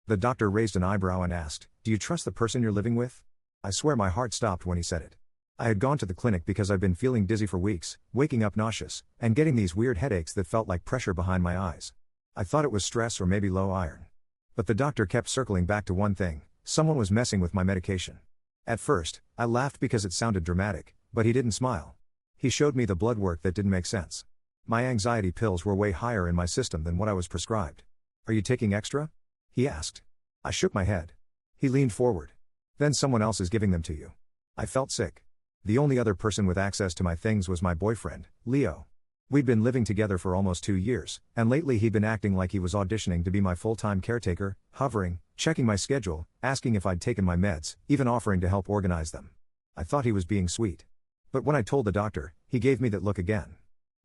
The doctor raised an eyebrow and asked, "Do you trust the person you're living with?" I swear my heart stopped when he said it. I had gone to the clinic because I'd been feeling dizzy for weeks, waking up nauseous, and getting these weird headaches that felt like pressure behind my eyes. I thought it was stress or maybe low iron. But the doctor kept circling back to one thing: someone was messing with my medication. At first, I laughed because it sounded dramatic, but he didn't smile. He showed me the blood work that didn't make sense. My anxiety pills were way higher in my system than what I was prescribed. "Are you taking extra?" he asked. I shook my head. He leaned forward. "Then someone else is giving them to you." I felt sick. The only other person with access to my things was my boyfriend, Leo. We'd been living together for almost 2 years, and lately he'd been acting like he was auditioning to be my full-time caretaker, hovering, checking my schedule, asking if I'd taken my meds, even offering to help organize them. I thought he was being sweet. But when I told the doctor, he gave me that look again.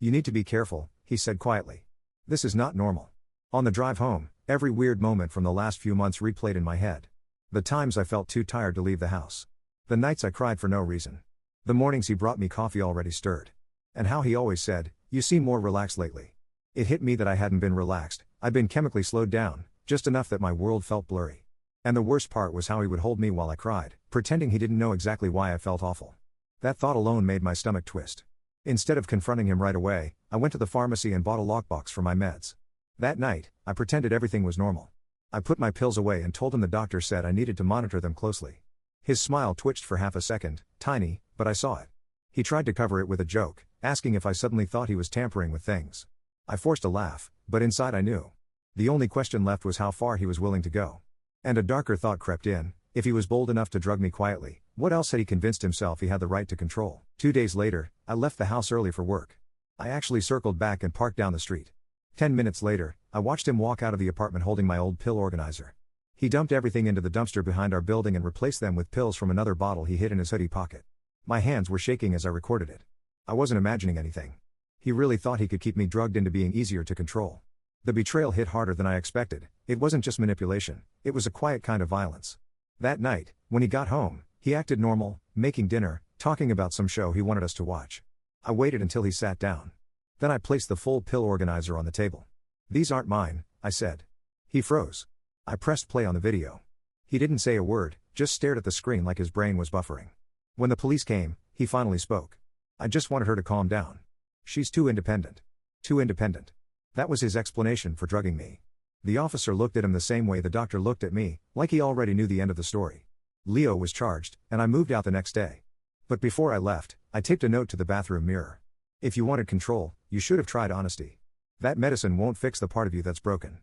"You need to be careful," he said quietly. "This is not normal." On the drive home, every weird moment from the last few months replayed in my head. The times I felt too tired to leave the house. The nights I cried for no reason. The mornings he brought me coffee already stirred. And how he always said, "You seem more relaxed lately." It hit me that I hadn't been relaxed, I'd been chemically slowed down, just enough that my world felt blurry. And the worst part was how he would hold me while I cried, pretending he didn't know exactly why I felt awful. That thought alone made my stomach twist. Instead of confronting him right away, I went to the pharmacy and bought a lockbox for my meds. That night, I pretended everything was normal. I put my pills away and told him the doctor said I needed to monitor them closely. His smile twitched for half a second, tiny, but I saw it. He tried to cover it with a joke, asking if I suddenly thought he was tampering with things. I forced a laugh, but inside I knew. The only question left was how far he was willing to go. And a darker thought crept in: if he was bold enough to drug me quietly, what else had he convinced himself he had the right to control? 2 days later, I left the house early for work. I actually circled back and parked down the street. 10 minutes later, I watched him walk out of the apartment holding my old pill organizer. He dumped everything into the dumpster behind our building and replaced them with pills from another bottle he hid in his hoodie pocket. My hands were shaking as I recorded it. I wasn't imagining anything. He really thought he could keep me drugged into being easier to control. The betrayal hit harder than I expected. It wasn't just manipulation, it was a quiet kind of violence. That night, when he got home, he acted normal, making dinner, talking about some show he wanted us to watch. I waited until he sat down. Then I placed the full pill organizer on the table. "These aren't mine," I said. He froze. I pressed play on the video. He didn't say a word, just stared at the screen like his brain was buffering. When the police came, he finally spoke. "I just wanted her to calm down. She's too independent." Too independent. That was his explanation for drugging me. The officer looked at him the same way the doctor looked at me, like he already knew the end of the story. Leo was charged, and I moved out the next day. But before I left, I taped a note to the bathroom mirror. "If you wanted control, you should have tried honesty. That medicine won't fix the part of you that's broken."